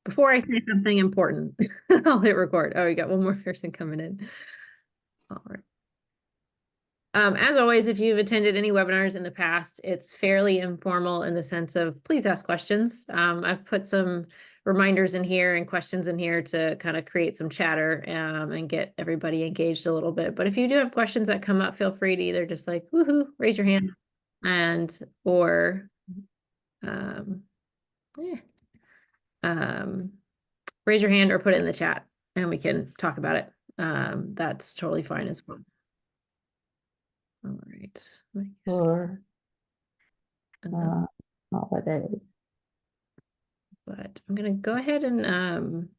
before I say something important, I'll hit record. Oh, we got one more person coming in. All right. As always, if you've attended any webinars in the past, it's fairly informal in the sense of please ask questions. I've put some reminders in here and questions in here to kind of create some chatter and get everybody engaged a little bit. But if you do have questions that come up, feel free to either just like, woohoo, raise your hand or yeah, raise your hand or put it in the chat and we can talk about it. That's totally fine as well. All right. For holidays. But I'm going to go ahead and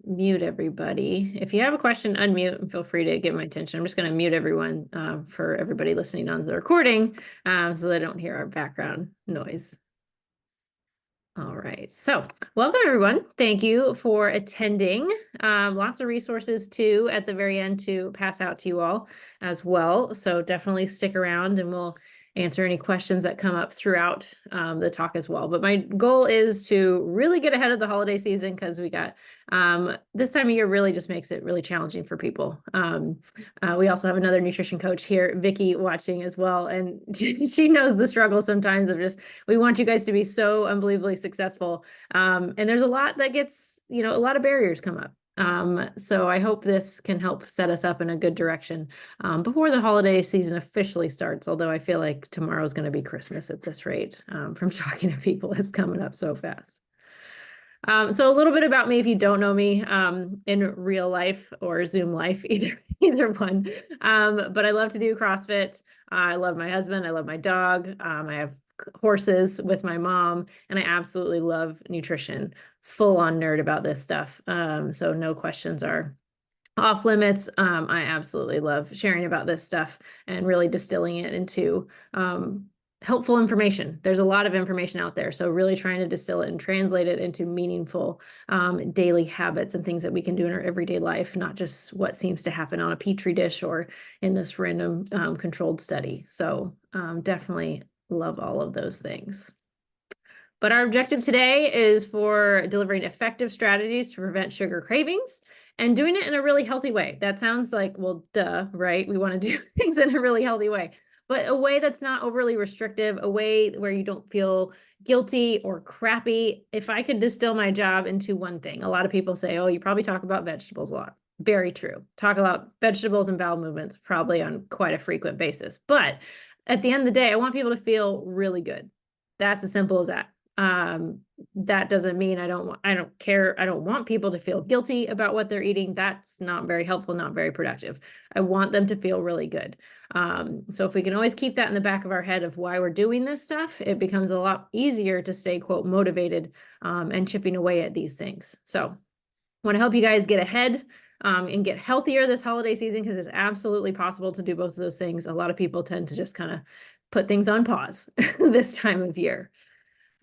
mute everybody. If you have a question, unmute and feel free to get my attention. I'm just going to mute everyone for everybody listening on the recording so they don't hear our background noise. All right, so welcome everyone. Thank you for attending. Lots of resources too at the very end to pass out to you all as well. So definitely stick around and we'll answer any questions that come up throughout the talk as well. But my goal is to really get ahead of the holiday season because we got this time of year really just makes it really challenging for people. We also have another nutrition coach here, Vicky, watching as well. And she knows the struggle sometimes of just, we want you guys to be so unbelievably successful. And there's a lot that gets, a lot of barriers come up. So I hope this can help set us up in a good direction before the holiday season officially starts, although I feel like tomorrow is going to be Christmas at this rate from talking to people. It's coming up so fast. So a little bit about me if you don't know me in real life or Zoom life, either one. But I love to do CrossFit. I love my husband. I love my dog. I have horses with my mom, and I absolutely love nutrition. Full on nerd about this stuff. So no questions are off limits. I absolutely love sharing about this stuff and really distilling it into helpful information. There's a lot of information out there. So really trying to distill it and translate it into meaningful daily habits and things that we can do in our everyday life, not just what seems to happen on a Petri dish or in this random controlled study. So definitely love all of those things. But our objective today is for delivering effective strategies to prevent sugar cravings and doing it in a really healthy way. That sounds like, well, duh, right? We want to do things in a really healthy way, but a way that's not overly restrictive, a way where you don't feel guilty or crappy. If I could distill my job into one thing, a lot of people say, oh, you probably talk about vegetables a lot. Very true. Talk about vegetables and bowel movements probably on quite a frequent basis. But at the end of the day, I want people to feel really good. That's as simple as that. That doesn't mean I don't care. I don't want people to feel guilty about what they're eating. That's not very helpful, not very productive. I want them to feel really good. So if we can always keep that in the back of our head of why we're doing this stuff, it becomes a lot easier to stay, quote, motivated and chipping away at these things. So I want to help you guys get ahead and get healthier this holiday season because it's absolutely possible to do both of those things. A lot of people tend to just kind of put things on pause this time of year.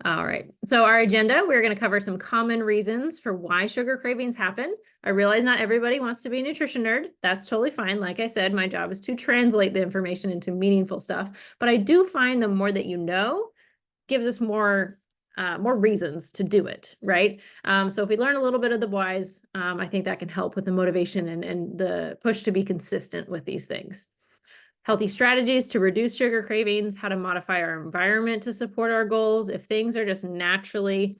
All right, so our agenda, we're going to cover some common reasons for why sugar cravings happen. I realize not everybody wants to be a nutrition nerd. That's totally fine. Like I said, my job is to translate the information into meaningful stuff, but I do find the more that you know gives us more reasons to do it, right? So if we learn a little bit of the whys, I think that can help with the motivation and the push to be consistent with these things. Healthy strategies to reduce sugar cravings, how to modify our environment to support our goals. If things are just naturally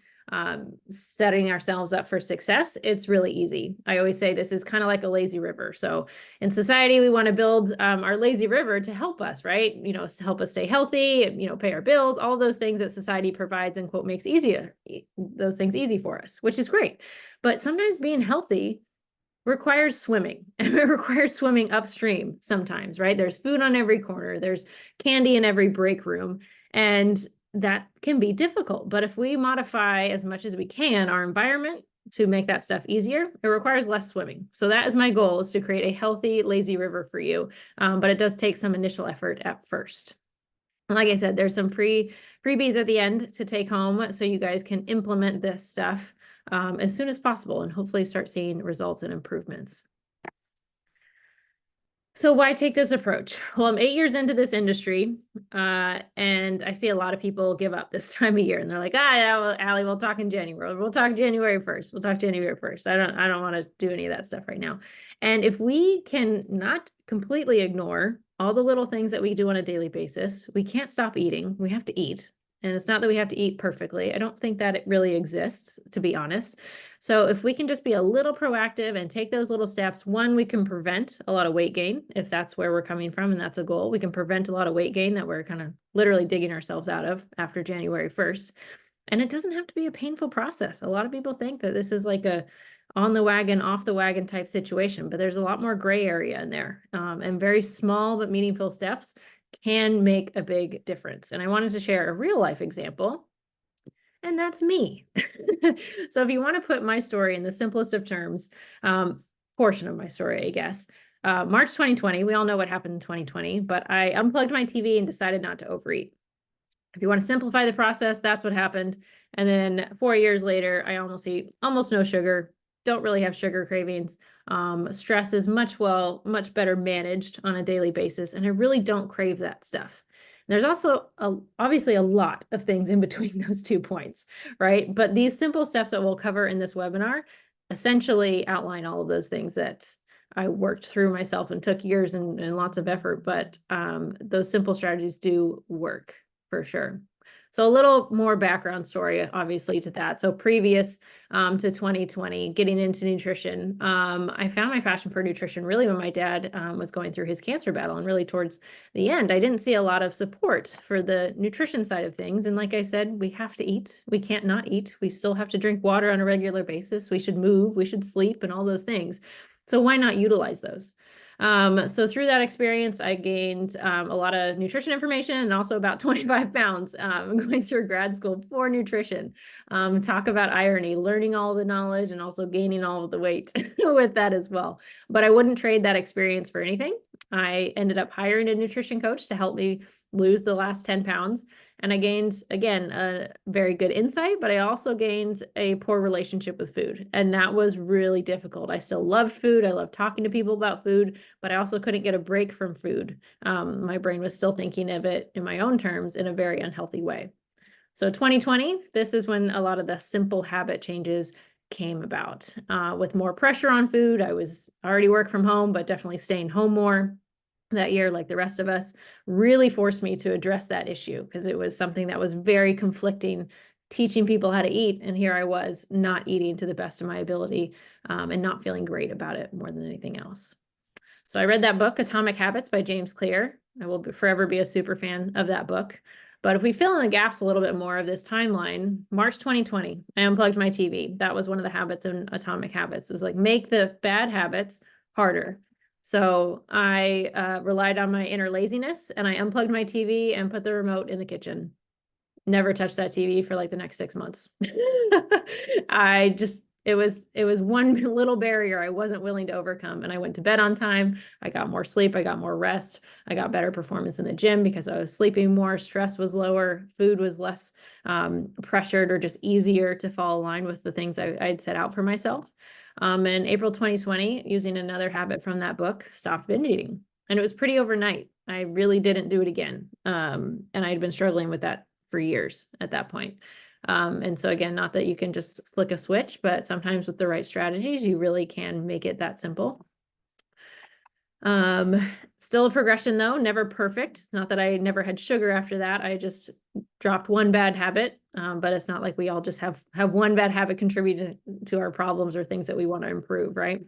setting ourselves up for success, it's really easy. I always say this is kind of like a lazy river. So in society, we want to build our lazy river to help us, right? To help us stay healthy, pay our bills, all those things that society provides and quote makes those things easy for us, which is great. But sometimes being healthy requires swimming, and it requires swimming upstream sometimes, right? There's food on every corner, there's candy in every break room, and that can be difficult. But if we modify as much as we can our environment to make that stuff easier, it requires less swimming. So that is my goal, is to create a healthy, lazy river for you. But it does take some initial effort at first. And like I said, there's some freebies at the end to take home so you guys can implement this stuff as soon as possible and hopefully start seeing results and improvements. So why take this approach? Well, I'm 8 years into this industry, and I see a lot of people give up this time of year, and they're like, "Ah, yeah, well, Allie, we'll talk in January. We'll talk January 1st. We'll talk January 1st. I don't want to do any of that stuff right now." And if we can not completely ignore all the little things that we do on a daily basis, we can't stop eating. We have to eat. And it's not that we have to eat perfectly. I don't think that it really exists, to be honest. So if we can just be a little proactive and take those little steps, one, we can prevent a lot of weight gain if that's where we're coming from and that's a goal. We can prevent a lot of weight gain that we're kind of literally digging ourselves out of after January 1st. And it doesn't have to be a painful process. A lot of people think that this is like a on the wagon, off the wagon type situation, but there's a lot more gray area in there. And very small but meaningful steps can make a big difference. And I wanted to share a real life example, and that's me. So if you want to put my story in the simplest of terms, portion of my story, I guess. March 2020, we all know what happened in 2020, but I unplugged my TV and decided not to overeat. If you want to simplify the process, that's what happened. And then 4 years later, I almost eat almost no sugar, don't really have sugar cravings. Stress is much better managed on a daily basis, and I really don't crave that stuff. There's also obviously a lot of things in between those 2 points, right? But these simple steps that we'll cover in this webinar essentially outline all of those things that I worked through myself and took years and lots of effort, but those simple strategies do work for sure. So a little more background story, obviously, to that. So previous to 2020, getting into nutrition, I found my passion for nutrition really when my dad was going through his cancer battle, and really towards the end, I didn't see a lot of support for the nutrition side of things. And like I said, we have to eat. We can't not eat. We still have to drink water on a regular basis. We should move. We should sleep and all those things. So why not utilize those? So through that experience, I gained a lot of nutrition information and also about 25 pounds going through grad school for nutrition. Talk about irony, learning all the knowledge and also gaining all of the weight with that as well. But I wouldn't trade that experience for anything. I ended up hiring a nutrition coach to help me lose the last 10 pounds. And I gained, again, a very good insight, but I also gained a poor relationship with food. And that was really difficult. I still loved food. I loved talking to people about food, but I also couldn't get a break from food. My brain was still thinking of it in my own terms in a very unhealthy way. So 2020, this is when a lot of the simple habit changes came about. With more pressure on food, I was already work from home, but definitely staying home more that year, like the rest of us, really forced me to address that issue because it was something that was very conflicting, teaching people how to eat. And here I was not eating to the best of my ability and not feeling great about it more than anything else. So I read that book, Atomic Habits by James Clear. I will forever be a super fan of that book. But if we fill in the gaps a little bit more of this timeline, March 2020, I unplugged my TV. That was one of the habits in Atomic Habits. It was like, make the bad habits harder. So I relied on my inner laziness, and I unplugged my TV and put the remote in the kitchen. Never touched that TV for like the next 6 months. It was one little barrier I wasn't willing to overcome. And I went to bed on time. I got more sleep. I got more rest. I got better performance in the gym because I was sleeping more. Stress was lower. Food was less pressured or just easier to fall in line with the things I'd set out for myself. In April 2020, using another habit from that book, stopped binge eating. And it was pretty overnight. I really didn't do it again. And I'd been struggling with that for years at that point. And so again, not that you can just flick a switch, but sometimes with the right strategies, you really can make it that simple. Still a progression though, never perfect. It's not that I never had sugar after that. I just dropped one bad habit, but it's not like we all just have one bad habit contributing to our problems or things that we want to improve, right?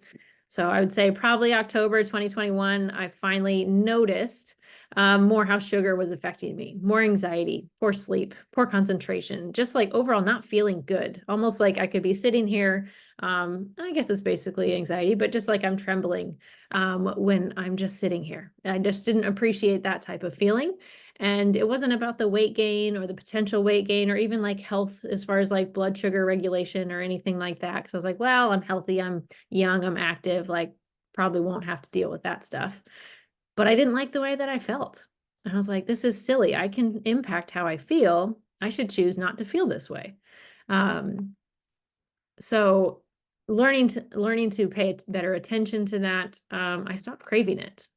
So I would say probably October 2021, I finally noticed more how sugar was affecting me, more anxiety, poor sleep, poor concentration, just like overall not feeling good. Almost like I could be sitting here. I guess it's basically anxiety, but just like I'm trembling when I'm just sitting here. I just didn't appreciate that type of feeling. And it wasn't about the weight gain or the potential weight gain or even like health as far as like blood sugar regulation or anything like that. Because I was like, well, I'm healthy, I'm young, I'm active, like probably won't have to deal with that stuff. But I didn't like the way that I felt. And I was like, this is silly. I can impact how I feel. I should choose not to feel this way. So learning to pay better attention to that, I stopped craving it.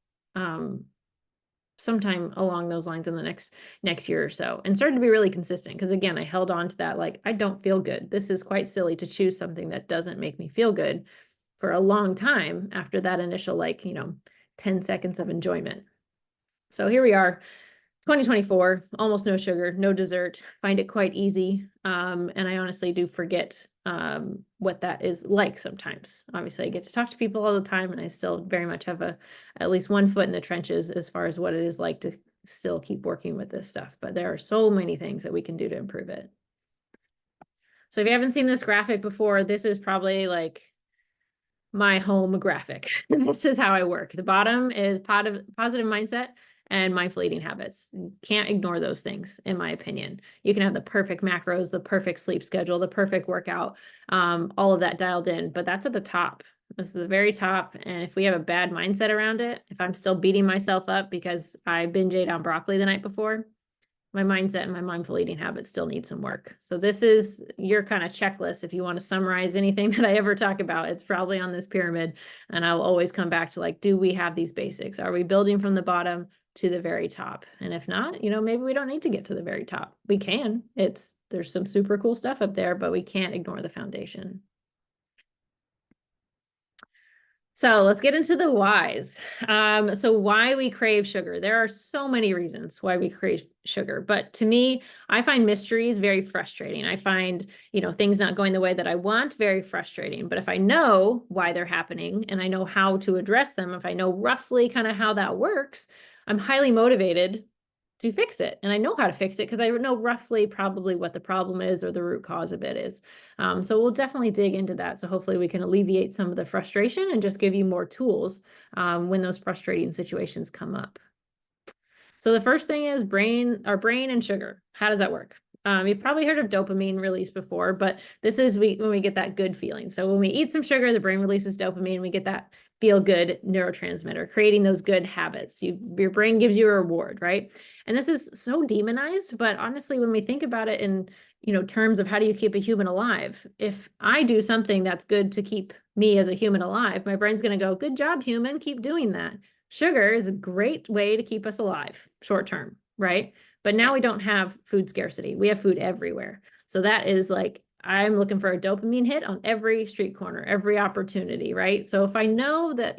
sometime along those lines in the next year or so, and started to be really consistent. Because again, I held on to that, like, I don't feel good. This is quite silly to choose something that doesn't make me feel good for a long time after that initial, like, 10 seconds of enjoyment. So here we are, 2024, almost no sugar, no dessert, find it quite easy. And I honestly do forget what that is like sometimes. Obviously, I get to talk to people all the time, and I still very much have at least one foot in the trenches as far as what it is like to still keep working with this stuff. But there are so many things that we can do to improve it. So if you haven't seen this graphic before, this is probably like my home graphic. This is how I work. The bottom is positive mindset and mindful eating habits. You can't ignore those things, in my opinion. You can have the perfect macros, the perfect sleep schedule, the perfect workout, all of that dialed in, but that's at the top. This is the very top. And if we have a bad mindset around it, if I'm still beating myself up because I binge ate on broccoli the night before, my mindset and my mindful eating habits still need some work. So this is your kind of checklist. If you want to summarize anything that I ever talk about, it's probably on this pyramid. And I'll always come back to, like, do we have these basics? Are we building from the bottom to the very top? And if not, maybe we don't need to get to the very top. We can. There's some super cool stuff up there, but we can't ignore the foundation. So let's get into the whys. So why we crave sugar. There are so many reasons why we crave sugar, but to me, I find mysteries very frustrating. I find, things not going the way that I want very frustrating. But if I know why they're happening and I know how to address them, if I know roughly kind of how that works, I'm highly motivated to fix it. And I know how to fix it because I know roughly probably what the problem is or the root cause of it is. So we'll definitely dig into that. So hopefully we can alleviate some of the frustration and just give you more tools when those frustrating situations come up. So the first thing is our brain and sugar. How does that work? You've probably heard of dopamine release before, but this is when we get that good feeling. So when we eat some sugar, the brain releases dopamine, we get that feel good neurotransmitter, creating those good habits. Your brain gives you a reward, right? And this is so demonized, but honestly, when we think about it in terms of how do you keep a human alive, if I do something that's good to keep me as a human alive, my brain's going to go, good job, human, keep doing that. Sugar is a great way to keep us alive short term, right? But now we don't have food scarcity. We have food everywhere. So that is like, I'm looking for a dopamine hit on every street corner, every opportunity, right? So if I know that,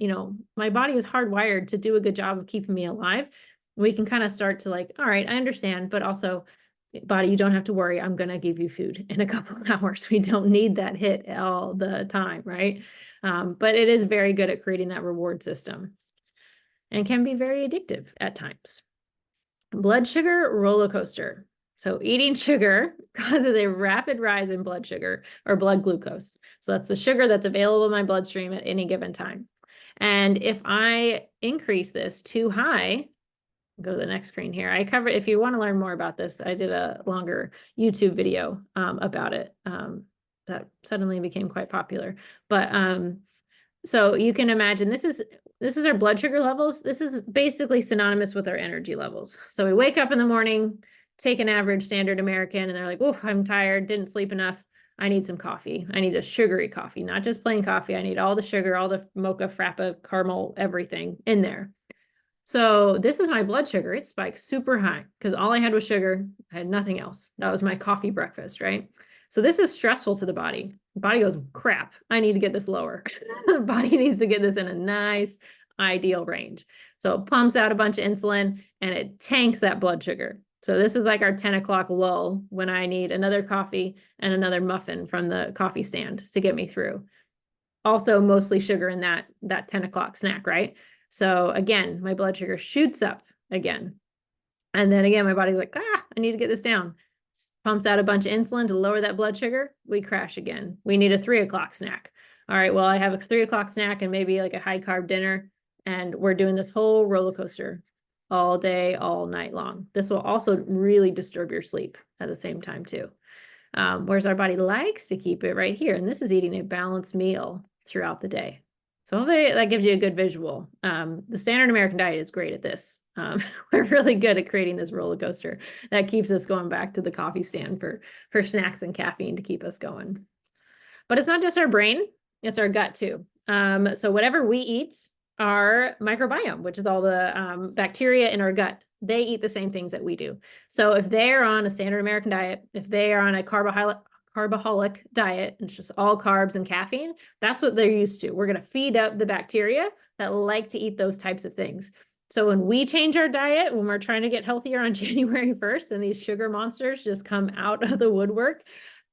my body is hardwired to do a good job of keeping me alive, we can kind of start to, like, all right, I understand, but also, body, you don't have to worry. I'm going to give you food in a couple of hours. We don't need that hit all the time, right? But it is very good at creating that reward system and can be very addictive at times. Blood sugar roller coaster. So eating sugar causes a rapid rise in blood sugar or blood glucose. So that's the sugar that's available in my bloodstream at any given time. And if I increase this too high, go to the next screen here. If you want to learn more about this, I did a longer YouTube video about it that suddenly became quite popular. But so you can imagine this is our blood sugar levels. This is basically synonymous with our energy levels. So we wake up in the morning, take an average standard American, and they're like, oh, I'm tired, didn't sleep enough. I need some coffee. I need a sugary coffee, not just plain coffee. I need all the sugar, all the mocha, frappa, caramel, everything in there. So this is my blood sugar. It spikes super high because all I had was sugar. I had nothing else. That was my coffee breakfast, right? So this is stressful to the body. The body goes, crap, I need to get this lower. The body needs to get this in a nice, ideal range. So it pumps out a bunch of insulin and it tanks that blood sugar. So this is like our 10 o'clock lull when I need another coffee and another muffin from the coffee stand to get me through. Also mostly sugar in that 10 o'clock snack, right? So again, my blood sugar shoots up again. And then again, my body's like, I need to get this down. Pumps out a bunch of insulin to lower that blood sugar. We crash again. We need a 3 o'clock snack. All right, well, I have a 3 o'clock snack and maybe like a high carb dinner. And we're doing this whole roller coaster all day, all night long. This will also really disturb your sleep at the same time too. Whereas our body likes to keep it right here. And this is eating a balanced meal throughout the day. So hopefully that gives you a good visual. The standard American diet is great at this. We're really good at creating this roller coaster that keeps us going back to the coffee stand for snacks and caffeine to keep us going. But it's not just our brain, it's our gut too. So whatever we eat, our microbiome, which is all the bacteria in our gut. They eat the same things that we do. So if they're on a standard American diet, if they are on a carboholic diet, it's just all carbs and caffeine, that's what they're used to. We're going to feed up the bacteria that like to eat those types of things. So when we change our diet, when we're trying to get healthier on January 1st, and these sugar monsters just come out of the woodwork,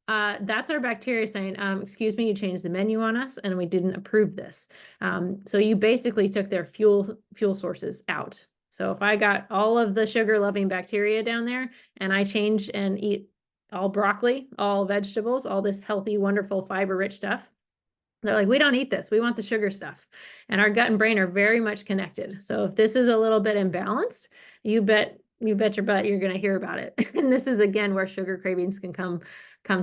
that's our bacteria saying, excuse me, you changed the menu on us and we didn't approve this. So you basically took their fuel sources out. So if I got all of the sugar loving bacteria down there and I change and eat all broccoli, all vegetables, all this healthy, wonderful, fiber rich stuff, they're like, we don't eat this. We want the sugar stuff. And our gut and brain are very much connected. So if this is a little bit imbalanced, you bet your butt you're going to hear about it. And this is, again, where sugar cravings can come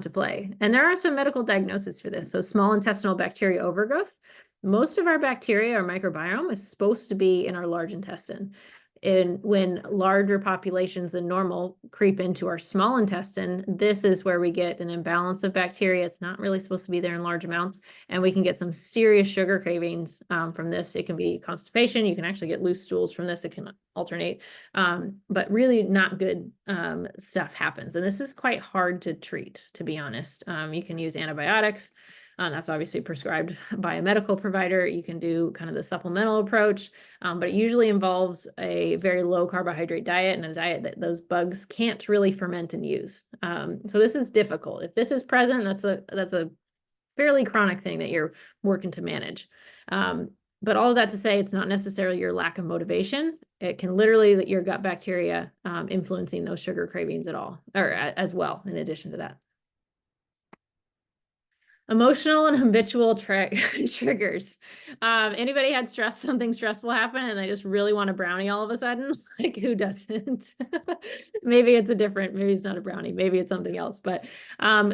to play. And there are some medical diagnoses for this. So small intestinal bacteria overgrowth. Most of our bacteria, our microbiome, is supposed to be in our large intestine. And when larger populations than normal creep into our small intestine, this is where we get an imbalance of bacteria. It's not really supposed to be there in large amounts, and we can get some serious sugar cravings from this. It can be constipation. You can actually get loose stools from this. It can alternate, but really not good stuff happens. And this is quite hard to treat, to be honest. You can use antibiotics. That's obviously prescribed by a medical provider. You can do kind of the supplemental approach, but it usually involves a very low carbohydrate diet and a diet that those bugs can't really ferment and use. So this is difficult. If this is present, that's a fairly chronic thing that you're working to manage. But all of that to say, it's not necessarily your lack of motivation. It can literally that your gut bacteria influencing those sugar cravings at all, or as well, in addition to that. Emotional and habitual triggers. Anybody had something stressful happen and they just really want a brownie all of a sudden? Like, who doesn't? Maybe it's not a brownie, maybe it's something else. But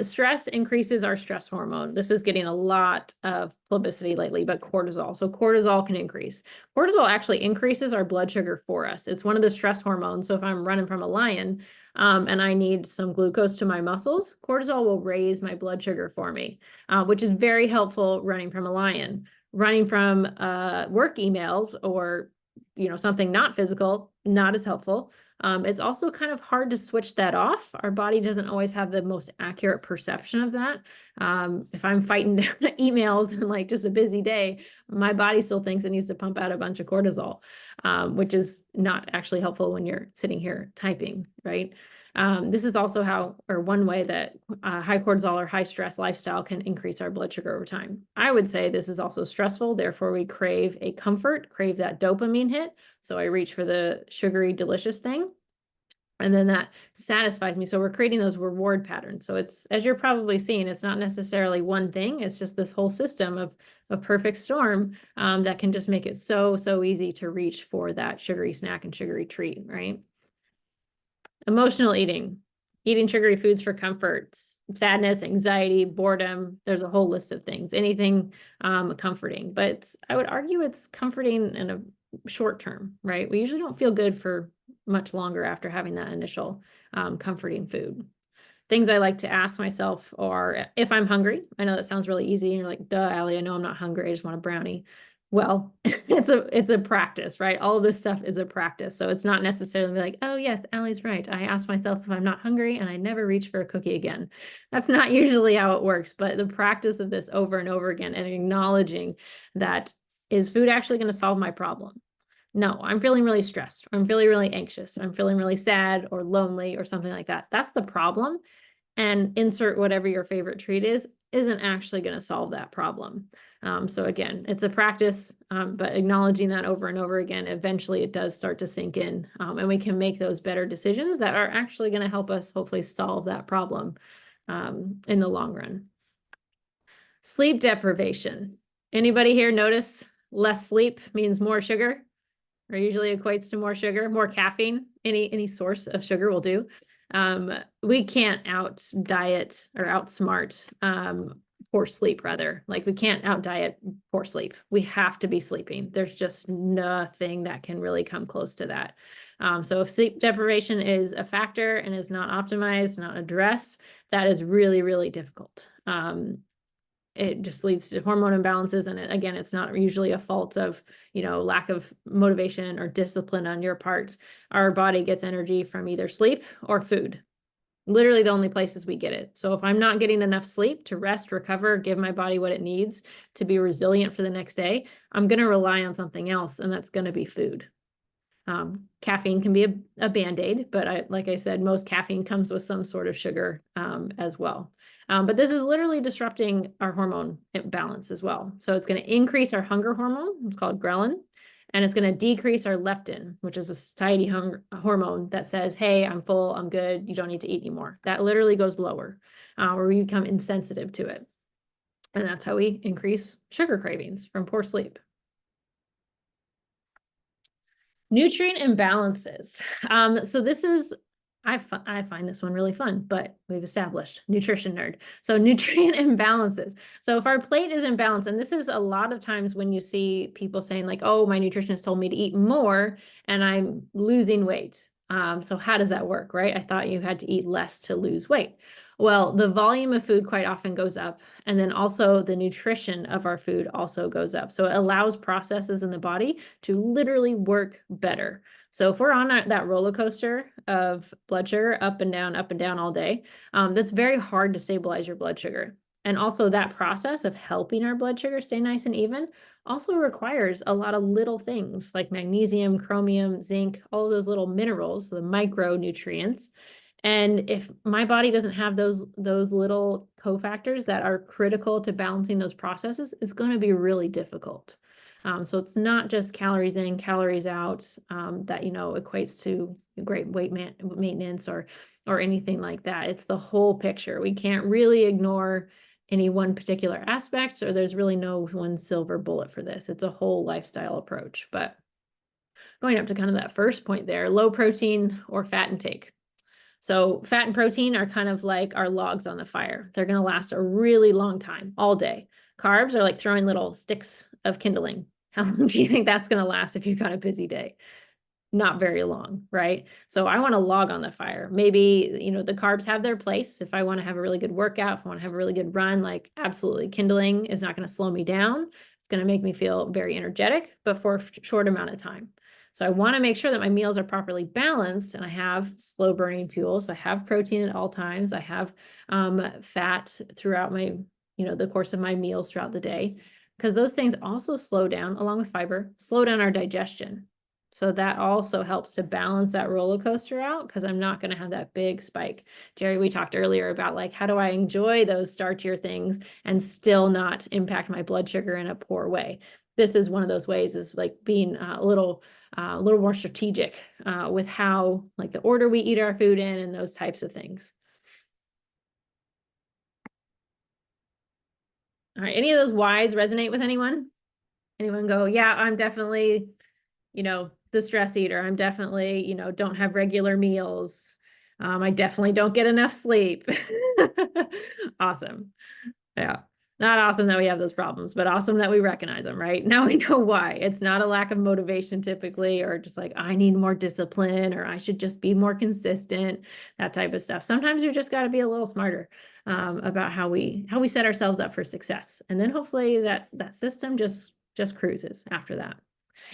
stress increases our stress hormone. This is getting a lot of publicity lately, but cortisol. So cortisol can increase. Cortisol actually increases our blood sugar for us. It's one of the stress hormones. So if I'm running from a lion, and I need some glucose to my muscles, cortisol will raise my blood sugar for me, which is very helpful running from a lion. Running from work emails or something not physical, not as helpful. It's also kind of hard to switch that off. Our body doesn't always have the most accurate perception of that. If I'm fighting emails and like just a busy day, my body still thinks it needs to pump out a bunch of cortisol, which is not actually helpful when you're sitting here typing, right? This is also one way that high cortisol or high stress lifestyle can increase our blood sugar over time. I would say this is also stressful. Therefore, we crave that dopamine hit. So I reach for the sugary, delicious thing. And then that satisfies me. So we're creating those reward patterns. So it's, as you're probably seeing, it's not necessarily one thing. It's just this whole system of a perfect storm that can just make it so easy to reach for that sugary snack and sugary treat, right? Emotional eating sugary foods for comfort, sadness, anxiety, boredom. There's a whole list of things, anything comforting, but I would argue it's comforting in a short term, right? We usually don't feel good for much longer after having that initial comforting food. Things I like to ask myself are if I'm hungry. I know that sounds really easy. And you're like, duh, Allie, I know I'm not hungry. I just want a brownie. Well, it's a practice, right? All of this stuff is a practice. So it's not necessarily like, oh yes, Allie's right. I ask myself if I'm not hungry and I never reach for a cookie again. That's not usually how it works, but the practice of this over and over again and acknowledging that, is food actually going to solve my problem? No, I'm feeling really stressed. Or I'm feeling really anxious. Or I'm feeling really sad or lonely or something like that. That's the problem. And insert whatever your favorite treat isn't actually going to solve that problem. So again, it's a practice, but acknowledging that over and over again, eventually it does start to sink in, and we can make those better decisions that are actually going to help us hopefully solve that problem in the long run. Sleep deprivation. Anybody here notice less sleep means more sugar, or usually equates to more sugar, more caffeine? Any source of sugar will do. We can't out diet or outsmart poor sleep, rather. Like, we can't out diet poor sleep. We have to be sleeping. There's just nothing that can really come close to that. So if sleep deprivation is a factor and is not optimized, not addressed, that is really, really difficult. it just leads to hormone imbalances. And again, it's not usually a fault of, lack of motivation or discipline on your part. Our body gets energy from either sleep or food. Literally the only places we get it. So if I'm not getting enough sleep to rest, recover, give my body what it needs to be resilient for the next day, I'm going to rely on something else, and that's going to be food. Caffeine can be a Band-Aid, but like I said, most caffeine comes with some sort of sugar as well. But this is literally disrupting our hormone balance as well. So it's going to increase our hunger hormone. It's called ghrelin. And it's going to decrease our leptin, which is a satiety hormone that says, hey, I'm full, I'm good, you don't need to eat anymore. That literally goes lower, where we become insensitive to it. And that's how we increase sugar cravings from poor sleep. Nutrient imbalances. So this is, I find this one really fun, but we've established nutrition nerd. So nutrient imbalances. So if our plate is imbalanced, and this is a lot of times when you see people saying like, oh, my nutritionist told me to eat more and I'm losing weight. So how does that work, right? I thought you had to eat less to lose weight. Well, the volume of food quite often goes up, and then also the nutrition of our food also goes up. So it allows processes in the body to literally work better. So if we're on that roller coaster of blood sugar up and down all day, that's very hard to stabilize your blood sugar. And also that process of helping our blood sugar stay nice and even also requires a lot of little things like magnesium, chromium, zinc, all of those little minerals, the micronutrients. And if my body doesn't have those little cofactors that are critical to balancing those processes, it's going to be really difficult. So it's not just calories in, calories out that equates to great weight maintenance or anything like that. It's the whole picture. We can't really ignore any one particular aspect, or there's really no one silver bullet for this. It's a whole lifestyle approach. But going up to kind of that first point there, low protein or fat intake. So fat and protein are kind of like our logs on the fire. They're going to last a really long time, all day. Carbs are like throwing little sticks of kindling. How long do you think that's going to last if you've got a busy day? Not very long, right? So I want to log on the fire. Maybe, the carbs have their place. If I want to have a really good workout, if I want to have a really good run, like absolutely kindling is not going to slow me down. It's going to make me feel very energetic, but for a short amount of time. So I want to make sure that my meals are properly balanced and I have slow burning fuel. So I have protein at all times. I have fat throughout my, the course of my meals throughout the day, because those things also slow down, along with fiber, slow down our digestion. So that also helps to balance that roller coaster out, because I'm not going to have that big spike. Jerry, we talked earlier about like, how do I enjoy those starchier things and still not impact my blood sugar in a poor way? This is one of those ways, is like being a little more strategic with how, like, the order we eat our food in and those types of things. All right, any of those whys resonate with anyone? Anyone go, yeah, I'm definitely, the stress eater. I'm definitely, don't have regular meals. I definitely don't get enough sleep. Awesome. Yeah. Not awesome that we have those problems, but awesome that we recognize them, right? Now we know why. It's not a lack of motivation typically, or just like, I need more discipline, or I should just be more consistent, that type of stuff. Sometimes you just got to be a little smarter about how we set ourselves up for success. And then hopefully that system just cruises after that.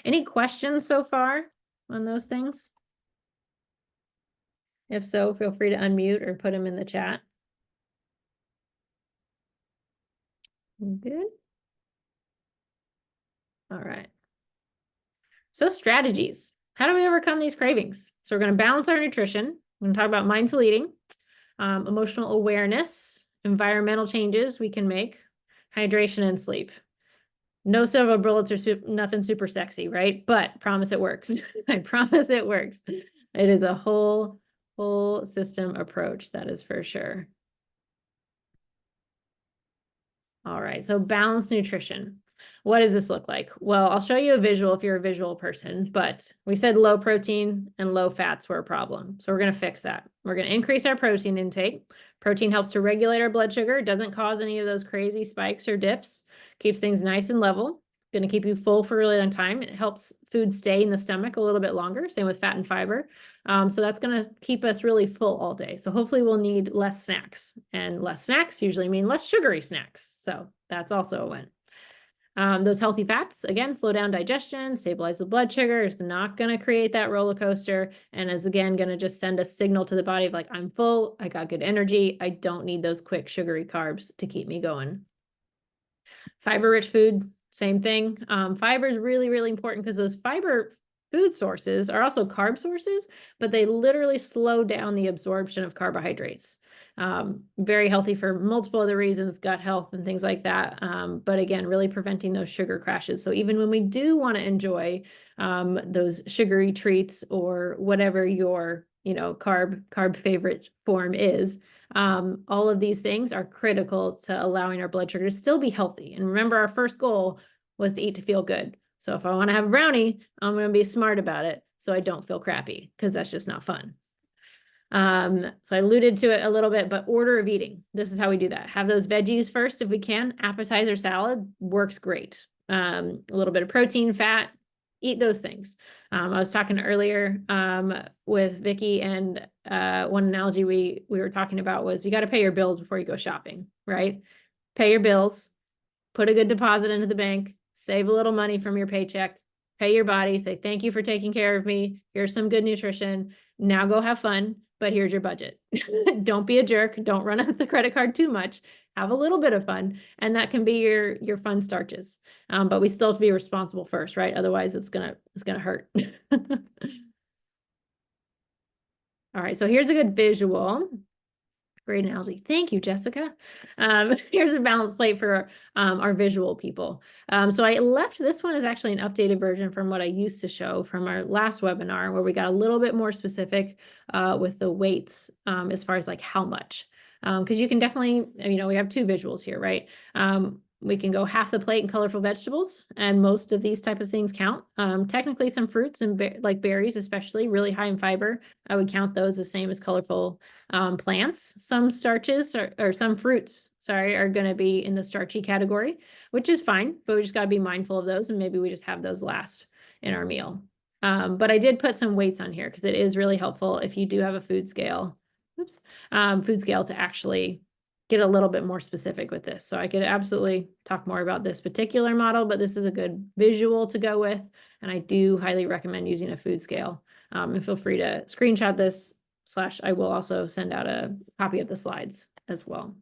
Any questions so far on those things? If so, feel free to unmute or put them in the chat. Good. All right. So strategies. How do we overcome these cravings? So we're going to balance our nutrition. We're going to talk about mindful eating, emotional awareness, environmental changes we can make, hydration, and sleep. No silver bullets or nothing super sexy, right? But promise it works. I promise it works. It is a whole system approach, that is for sure. All right, so balanced nutrition. What does this look like? Well, I'll show you a visual if you're a visual person, but we said low protein and low fats were a problem. So we're going to fix that. We're going to increase our protein intake. Protein helps to regulate our blood sugar. It doesn't cause any of those crazy spikes or dips. Keeps things nice and level. going to keep you full for a really long time. It helps food stay in the stomach a little bit longer. Same with fat and fiber. So that's going to keep us really full all day. So hopefully we'll need less snacks, and less snacks usually mean less sugary snacks. So that's also a win. Those healthy fats, again, slow down digestion, stabilize the blood sugar. It's not going to create that roller coaster, and is again going to just send a signal to the body of like, I'm full, I got good energy, I don't need those quick sugary carbs to keep me going. Fiber-rich food, same thing. Fiber is really, really important because those fiber food sources are also carb sources, but they literally slow down the absorption of carbohydrates. Very healthy for multiple other reasons, gut health and things like that. But again, really preventing those sugar crashes. So even when we do want to enjoy those sugary treats or whatever your, carb favorite form is, all of these things are critical to allowing our blood sugar to still be healthy. And remember, our first goal was to eat to feel good. So if I want to have a brownie, I'm going to be smart about it so I don't feel crappy, because that's just not fun. So I alluded to it a little bit, but order of eating. This is how we do that. Have those veggies first if we can. Appetizer salad works great. A little bit of protein, fat, eat those things. I was talking earlier with Vicky, and one analogy we were talking about was you got to pay your bills before you go shopping, right? Pay your bills, put a good deposit into the bank, save a little money from your paycheck, pay your body, say, thank you for taking care of me. Here's some good nutrition. Now go have fun, but here's your budget. Don't be a jerk. Don't run out the credit card too much. Have a little bit of fun. And that can be your fun starches. But we still have to be responsible first, right? Otherwise it's gonna hurt. All right, so here's a good visual. Great analogy. Thank you, Jessica. Here's a balanced plate for our visual people. So I left, this one is actually an updated version from what I used to show from our last webinar, where we got a little bit more specific with the weights as far as like how much. Because you can definitely, we have two visuals here, right? We can go half the plate in colorful vegetables, and most of these type of things count. Technically some fruits and like berries, especially really high in fiber, I would count those the same as colorful plants. Some starches or some fruits, sorry, are going to be in the starchy category, which is fine, but we just got to be mindful of those, and maybe we just have those last in our meal. But I did put some weights on here because it is really helpful if you do have a food scale, food scale, to actually get a little bit more specific with this. So I could absolutely talk more about this particular model, but this is a good visual to go with. And I do highly recommend using a food scale. And feel free to screenshot this, / I will also send out a copy of the slides as well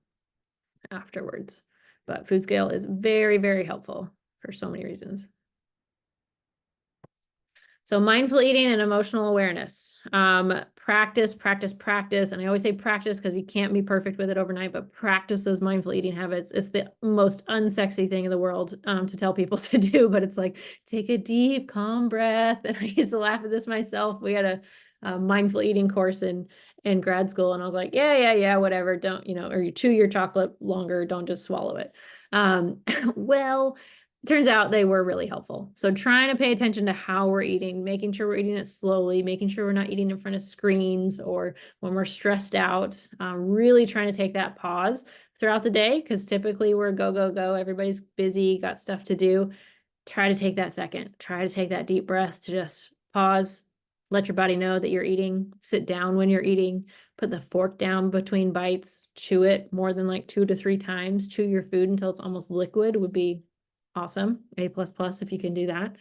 afterwards. But food scale is very, very helpful for so many reasons. So mindful eating and emotional awareness. Practice, practice, practice. And I always say practice because you can't be perfect with it overnight, but practice those mindful eating habits. It's the most unsexy thing in the world to tell people to do, but it's like, take a deep, calm breath. And I used to laugh at this myself. We had a mindful eating course in grad school, and I was like, yeah, whatever. Don't, or you chew your chocolate longer, don't just swallow it. Well, turns out they were really helpful. So trying to pay attention to how we're eating, making sure we're eating it slowly, making sure we're not eating in front of screens or when we're stressed out, really trying to take that pause throughout the day, because typically we're go, go, go. Everybody's busy, got stuff to do. Try to take that second, try to take that deep breath to just pause, let your body know that you're eating, sit down when you're eating, put the fork down between bites, chew it more than like 2 to 3 times, chew your food until it's almost liquid would be awesome. A++ if you can do that.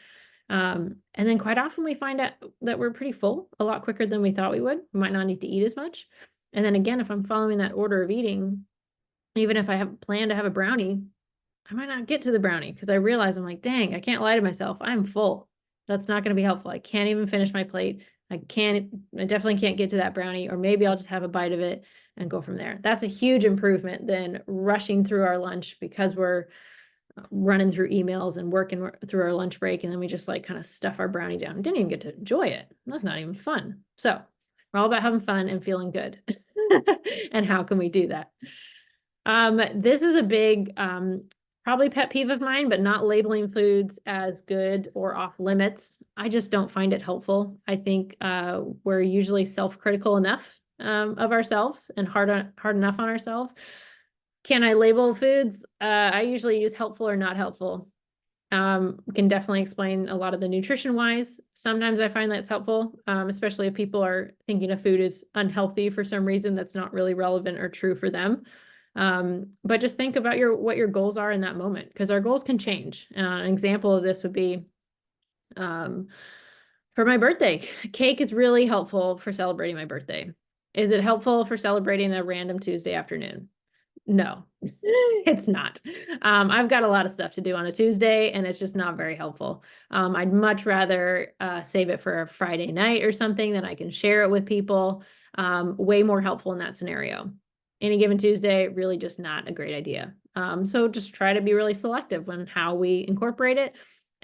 And then quite often we find out that we're pretty full a lot quicker than we thought we would. We might not need to eat as much. And then again, if I'm following that order of eating, even if I have planned to have a brownie, I might not get to the brownie because I realize I'm like, dang, I can't lie to myself. I'm full. That's not going to be helpful. I can't even finish my plate. I definitely can't get to that brownie, or maybe I'll just have a bite of it and go from there. That's a huge improvement than rushing through our lunch because we're running through emails and working through our lunch break, and then we just like kind of stuff our brownie down and didn't even get to enjoy it. That's not even fun. So we're all about having fun and feeling good. And how can we do that? This is a big probably pet peeve of mine, but not labeling foods as good or off limits. I just don't find it helpful. I think we're usually self-critical enough of ourselves and hard enough on ourselves. Can I label foods? I usually use helpful or not helpful. Can definitely explain a lot of the nutrition wise. Sometimes I find that's helpful, especially if people are thinking a food is unhealthy for some reason that's not really relevant or true for them. But just think about what your goals are in that moment, because our goals can change. An example of this would be for my birthday. Cake is really helpful for celebrating my birthday. Is it helpful for celebrating a random Tuesday afternoon? No, it's not. I've got a lot of stuff to do on a Tuesday, and it's just not very helpful. I'd much rather save it for a Friday night or something that I can share it with people. Way more helpful in that scenario. Any given Tuesday, really just not a great idea. So just try to be really selective on how we incorporate it.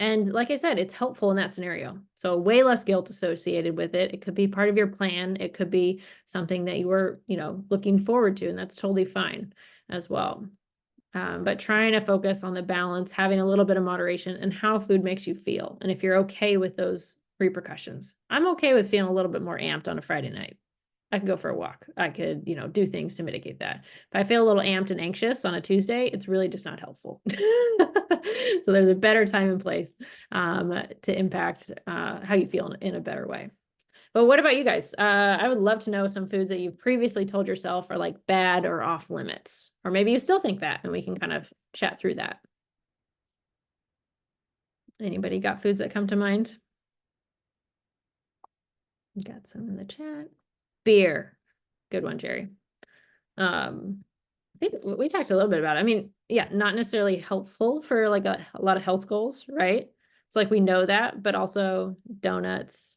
And like I said, it's helpful in that scenario. So way less guilt associated with it. It could be part of your plan. It could be something that you were, looking forward to, and that's totally fine as well. But trying to focus on the balance, having a little bit of moderation, and how food makes you feel. And if you're okay with those repercussions. I'm okay with feeling a little bit more amped on a Friday night. I could go for a walk. I could, do things to mitigate that. If I feel a little amped and anxious on a Tuesday, it's really just not helpful. So there's a better time and place to impact how you feel in a better way. But what about you guys? I would love to know some foods that you've previously told yourself are like bad or off limits, or maybe you still think that, and we can kind of chat through that. Anybody got foods that come to mind? Got some in the chat. Beer. Good one, Jerry. I think we talked a little bit about it. I mean, yeah, not necessarily helpful for like a lot of health goals, right? It's like we know that, but also donuts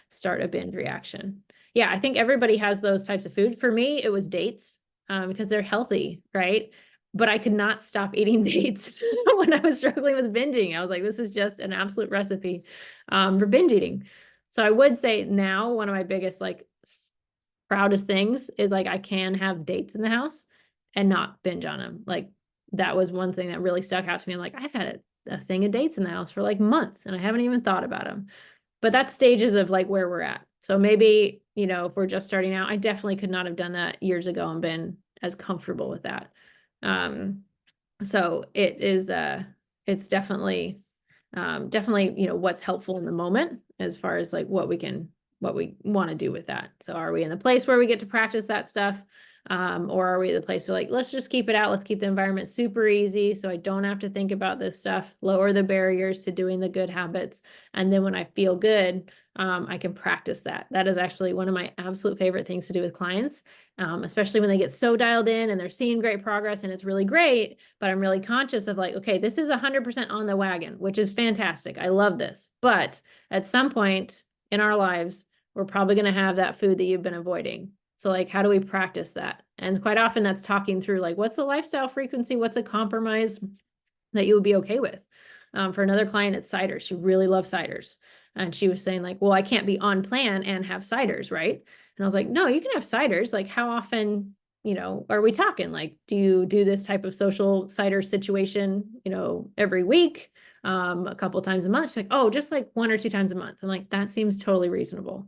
start a binge reaction. Yeah, I think everybody has those types of food. For me, it was dates because they're healthy, right? But I could not stop eating dates when I was struggling with binging. I was like, this is just an absolute recipe for binge eating. So I would say now one of my biggest like proudest things is like I can have dates in the house and not binge on them. Like that was one thing that really stuck out to me. I'm like, I've had a thing of dates in the house for like months and I haven't even thought about them. But that's stages of like where we're at. So maybe, if we're just starting out, I definitely could not have done that years ago and been as comfortable with that. So it's definitely what's helpful in the moment as far as like what we want to do with that. So are we in the place where we get to practice that stuff? Or are we the place where like, let's just keep it out. Let's keep the environment super easy so I don't have to think about this stuff, lower the barriers to doing the good habits. And then when I feel good, I can practice that. That is actually one of my absolute favorite things to do with clients, especially when they get so dialed in and they're seeing great progress and it's really great, but I'm really conscious of like, okay, this is 100% on the wagon, which is fantastic. I love this. But at some point in our lives, we're probably going to have that food that you've been avoiding. So like, how do we practice that? And quite often that's talking through like, what's the lifestyle frequency? What's a compromise that you would be okay with? For another client, it's ciders. She really loves ciders. And she was saying like, well, I can't be on plan and have ciders, right? And I was like, no, you can have ciders. Like how often, are we talking? Like, do you do this type of social cider situation, every week, a couple of times a month? She's like, oh, just like 1 or 2 times a month. I'm like, that seems totally reasonable.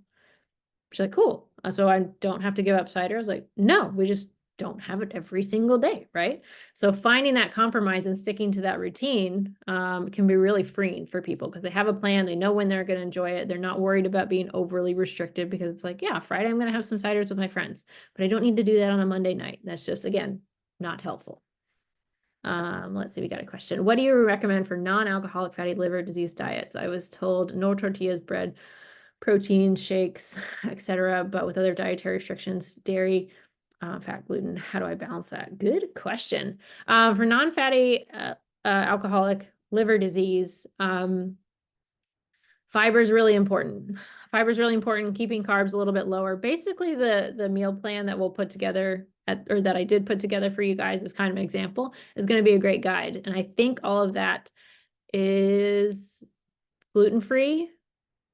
She's like, cool. So I don't have to give up cider. I was like, no, we just don't have it every single day, right? So finding that compromise and sticking to that routine can be really freeing for people because they have a plan. They know when they're going to enjoy it. They're not worried about being overly restricted because it's like, yeah, Friday I'm going to have some ciders with my friends, but I don't need to do that on a Monday night. That's just, again, not helpful. Let's see, we got a question. What do you recommend for non-alcoholic fatty liver disease diets? I was told no tortillas, bread, protein shakes, etc. But with other dietary restrictions, dairy, fat, gluten, how do I balance that? Good question. For non-fatty alcoholic liver disease, fiber is really important. Fiber is really important. Keeping carbs a little bit lower. Basically, the meal plan that we'll put together or that I did put together for you guys as kind of an example is going to be a great guide. And I think all of that is gluten-free.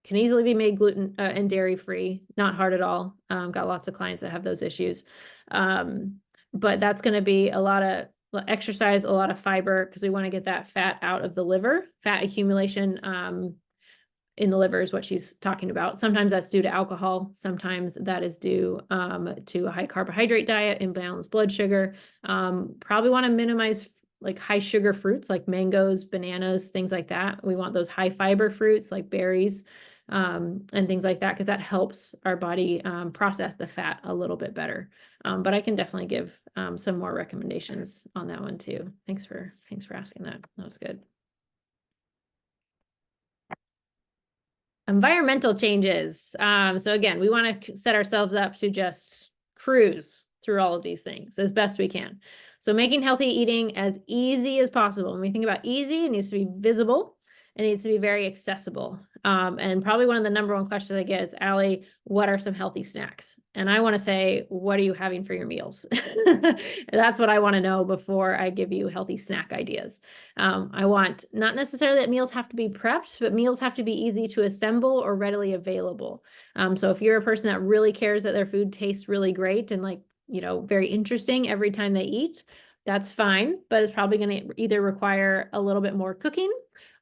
Can easily be made gluten and dairy free, not hard at all. Got lots of clients that have those issues. But that's going to be a lot of exercise, a lot of fiber, because we want to get that fat out of the liver. Fat accumulation in the liver is what she's talking about. Sometimes that's due to alcohol. Sometimes that is due to a high carbohydrate diet, imbalanced blood sugar. Probably want to minimize like high sugar fruits like mangoes, bananas, things like that. We want those high fiber fruits like berries and things like that, because that helps our body process the fat a little bit better. But I can definitely give some more recommendations on that one too. Thanks for asking that. That was good. Environmental changes. So again, we want to set ourselves up to just cruise through all of these things as best we can. So making healthy eating as easy as possible. When we think about easy, it needs to be visible. It needs to be very accessible. And probably one of the number one questions I get is, Allie, what are some healthy snacks? And I want to say, what are you having for your meals? That's what I want to know before I give you healthy snack ideas. I want not necessarily that meals have to be prepped, but meals have to be easy to assemble or readily available. So if you're a person that really cares that their food tastes really great and like, very interesting every time they eat, that's fine, but it's probably going to either require a little bit more cooking,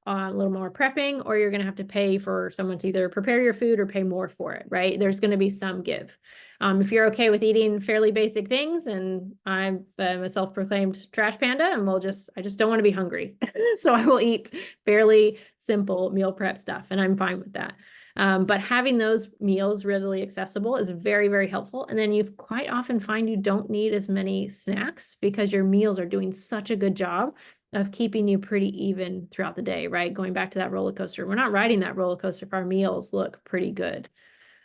a little more prepping, or you're going to have to pay for someone to either prepare your food or pay more for it, right? There's going to be some give. If you're okay with eating fairly basic things, and I'm a self-proclaimed trash panda, and I just don't want to be hungry. So I will eat fairly simple meal prep stuff, and I'm fine with that. But having those meals readily accessible is very, very helpful. And then you quite often find you don't need as many snacks because your meals are doing such a good job of keeping you pretty even throughout the day, right? Going back to that roller coaster. We're not riding that roller coaster if our meals look pretty good.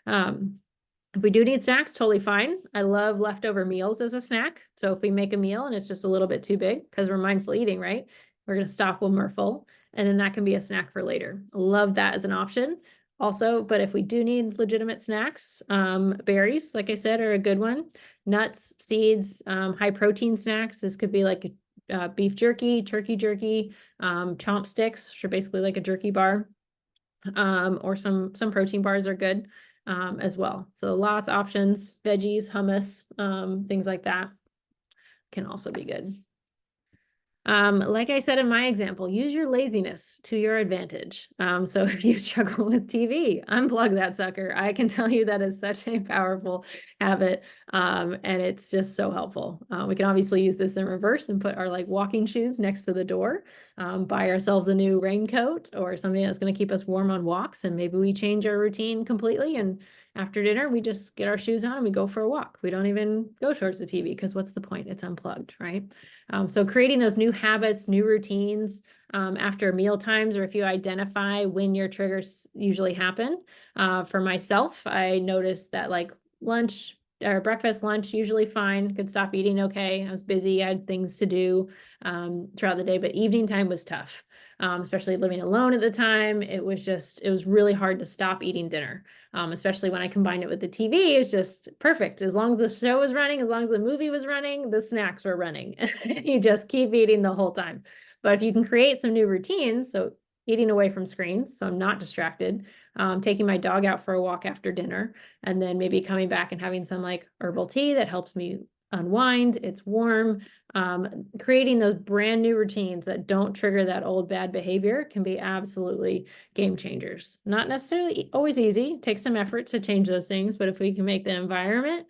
If we do need snacks, totally fine. I love leftover meals as a snack. So if we make a meal and it's just a little bit too big, because we're mindful eating, right? We're going to stop when we're full. And then that can be a snack for later. Love that as an option. Also, but if we do need legitimate snacks, berries, like I said, are a good one. Nuts, seeds, high protein snacks. This could be like beef jerky, turkey jerky, chomp sticks, which are basically like a jerky bar, or some protein bars are good as well. So lots of options, veggies, hummus, things like that can also be good. Like I said in my example, use your laziness to your advantage. So if you struggle with TV, unplug that sucker. I can tell you that is such a powerful habit, and it's just so helpful. We can obviously use this in reverse and put our like walking shoes next to the door, buy ourselves a new raincoat or something that's going to keep us warm on walks, and maybe we change our routine completely, and after dinner, we just get our shoes on and we go for a walk. We don't even go towards the TV because what's the point? It's unplugged, right? So creating those new habits, new routines after meal times, or if you identify when your triggers usually happen. For myself, I noticed that like lunch or breakfast, lunch, usually fine, could stop eating okay. I was busy, I had things to do throughout the day, but evening time was tough. Especially living alone at the time, it was really hard to stop eating dinner. Especially when I combined it with the TV, it's just perfect. As long as the show was running, as long as the movie was running, the snacks were running. You just keep eating the whole time. But if you can create some new routines, so eating away from screens, so I'm not distracted, taking my dog out for a walk after dinner, and then maybe coming back and having some like herbal tea that helps me unwind, it's warm. Creating those brand new routines that don't trigger that old bad behavior can be absolutely game changers. Not necessarily always easy, it takes some effort to change those things, but if we can make the environment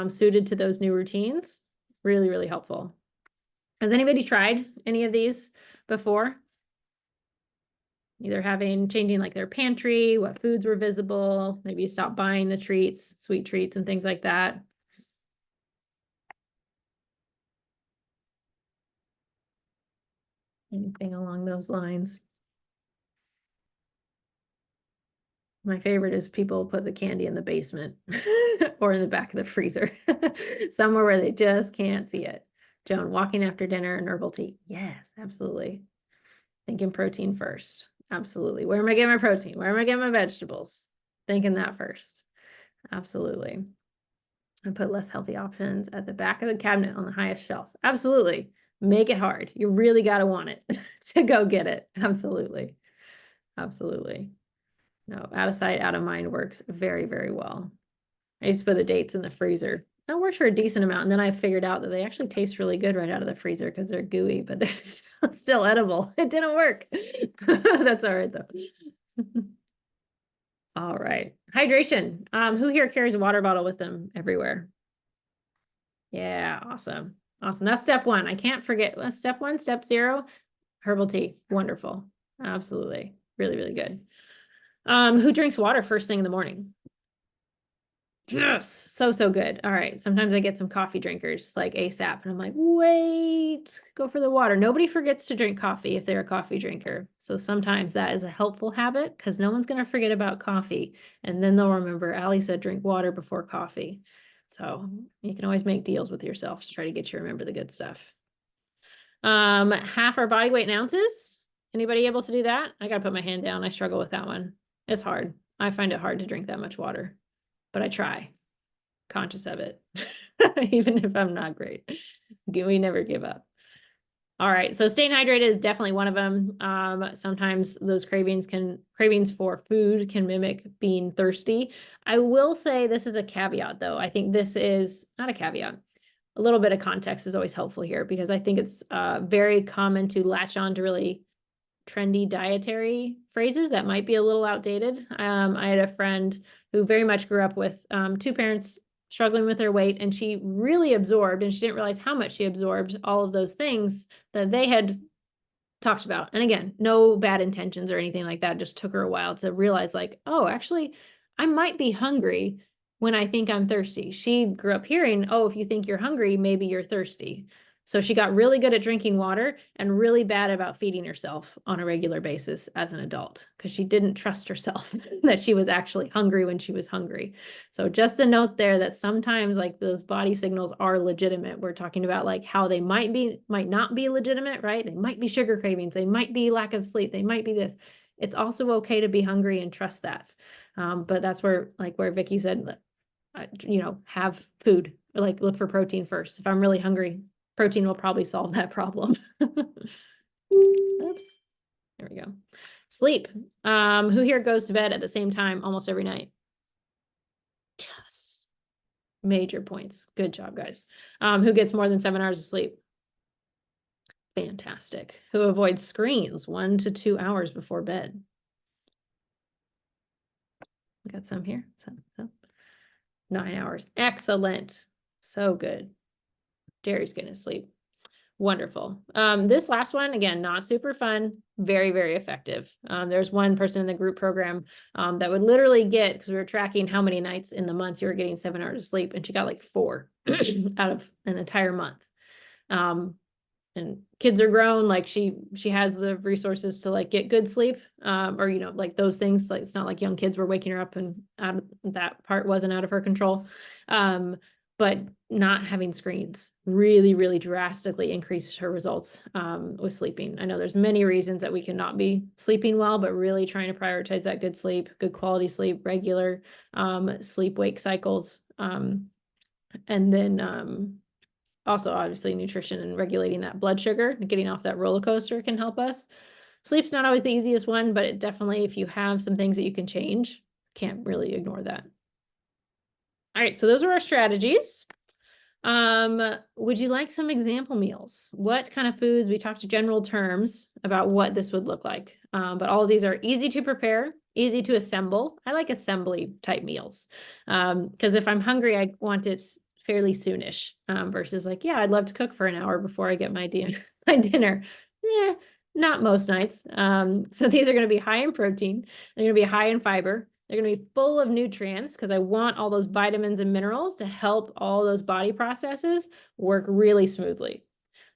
suited to those new routines, really, really helpful. Has anybody tried any of these before? Either changing like their pantry, what foods were visible, maybe you stop buying the treats, sweet treats and things like that. Anything along those lines? My favorite is people put the candy in the basement or in the back of the freezer, somewhere where they just can't see it. Joan, walking after dinner and herbal tea. Yes, absolutely. Thinking protein first. Absolutely. Where am I getting my protein? Where am I getting my vegetables? Thinking that first. Absolutely. And put less healthy options at the back of the cabinet on the highest shelf. Absolutely. Make it hard. You really got to want it to go get it. Absolutely. Absolutely. No, out of sight, out of mind works very, very well. I used to put the dates in the freezer. That works for a decent amount. And then I figured out that they actually taste really good right out of the freezer because they're gooey, but they're still edible. It didn't work. That's all right though. All right. Hydration. Who here carries a water bottle with them everywhere? Yeah, awesome. Awesome. That's step one. I can't forget step one, step zero, herbal tea. Wonderful. Absolutely. Really, really good. Who drinks water first thing in the morning? Yes, so good. All right. Sometimes I get some coffee drinkers like ASAP, and I'm like, wait, go for the water. Nobody forgets to drink coffee if they're a coffee drinker. So sometimes that is a helpful habit because no one's going to forget about coffee. And then they'll remember Allie said drink water before coffee. So you can always make deals with yourself to try to get you to remember the good stuff. Half our body weight in ounces. Anybody able to do that? I got to put my hand down. I struggle with that one. It's hard. I find it hard to drink that much water, but I try, conscious of it, even if I'm not great. We never give up. All right, so staying hydrated is definitely one of them. Sometimes those cravings for food can mimic being thirsty. I will say this is a caveat though. I think this is not a caveat. A little bit of context is always helpful here because I think it's very common to latch on to really trendy dietary phrases that might be a little outdated. I had a friend who very much grew up with two parents struggling with their weight, and she really absorbed, and she didn't realize how much she absorbed all of those things that they had talked about. And again, no bad intentions or anything like that. It just took her a while to realize like, oh, actually, I might be hungry when I think I'm thirsty. She grew up hearing, oh, if you think you're hungry, maybe you're thirsty. So she got really good at drinking water and really bad about feeding herself on a regular basis as an adult because she didn't trust herself that she was actually hungry when she was hungry. So just a note there that sometimes like those body signals are legitimate. We're talking about like how they might not be legitimate, right? They might be sugar cravings. They might be lack of sleep. They might be this. It's also okay to be hungry and trust that. But that's where Vicky said, have food, like look for protein first. If I'm really hungry, protein will probably solve that problem. Oops. There we go. Sleep. Who here goes to bed at the same time almost every night? Yes. Major points. Good job, guys. Who gets more than 7 hours of sleep? Fantastic. Who avoids screens 1 to 2 hours before bed? Got some here. 9 hours. Excellent. So good. Jerry's getting to sleep. Wonderful. This last one, again, not super fun, very, very effective. There's one person in the group program that would literally get, because we were tracking how many nights in the month you were getting 7 hours of sleep, and she got like 4 out of an entire month. And kids are grown, like she has the resources to like get good sleep, or like those things. Like it's not like young kids were waking her up, and that part wasn't out of her control. But not having screens really, really drastically increased her results with sleeping. I know there's many reasons that we cannot be sleeping well, but really trying to prioritize that good sleep, good quality sleep, regular sleep-wake cycles. And then also obviously nutrition and regulating that blood sugar and getting off that roller coaster can help us. Sleep's not always the easiest one, but it definitely, if you have some things that you can change, can't really ignore that. All right, so those are our strategies. Would you like some example meals? What kind of foods? We talked general terms about what this would look like. But all of these are easy to prepare, easy to assemble. I like assembly type meals. Because if I'm hungry, I want it fairly soonish. Versus like, yeah, I'd love to cook for an hour before I get my dinner. Not most nights. So these are going to be high in protein. They're going to be high in fiber. They're going to be full of nutrients because I want all those vitamins and minerals to help all those body processes work really smoothly.